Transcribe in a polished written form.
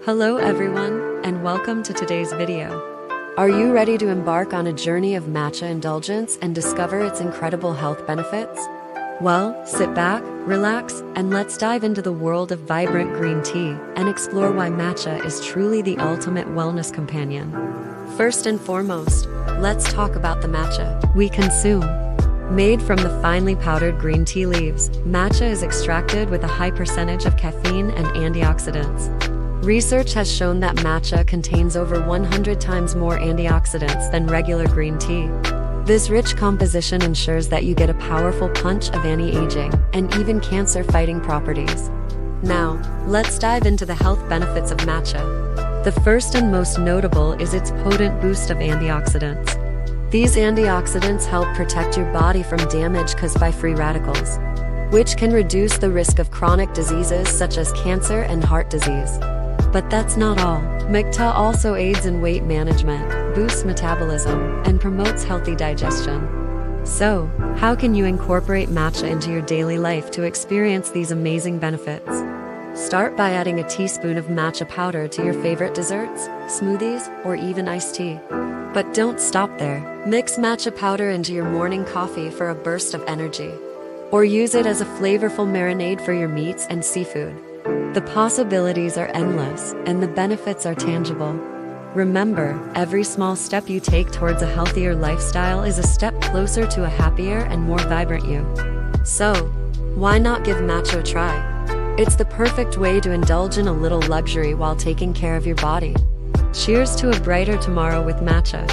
Hello everyone, and welcome to today's video. Are you ready to embark on a journey of matcha indulgence and discover its incredible health benefits? Well, sit back, relax, and let's dive into the world of vibrant green tea and explore why matcha is truly the ultimate wellness companion. First and foremost, let's talk about the matcha we consume. Made from the finely powdered green tea leaves, matcha is extracted with a high percentage of caffeine and antioxidants. Research has shown that matcha contains over 100 times more antioxidants than regular green tea. This rich composition ensures that you get a powerful punch of anti-aging and even cancer-fighting properties. Now, let's dive into the health benefits of matcha. The first and most notable is its potent boost of antioxidants. These antioxidants help protect your body from damage caused by free radicals, which can reduce the risk of chronic diseases such as cancer and heart disease. But that's not all. Matcha also aids in weight management, boosts metabolism, and promotes healthy digestion. So, how can you incorporate matcha into your daily life to experience these amazing benefits? Start by adding a teaspoon of matcha powder to your favorite desserts, smoothies, or even iced tea. But don't stop there. Mix matcha powder into your morning coffee for a burst of energy. Or use it as a flavorful marinade for your meats and seafood. The possibilities are endless, and the benefits are tangible. Remember, every small step you take towards a healthier lifestyle is a step closer to a happier and more vibrant you. So, why not give matcha a try? It's the perfect way to indulge in a little luxury while taking care of your body. Cheers to a brighter tomorrow with matcha.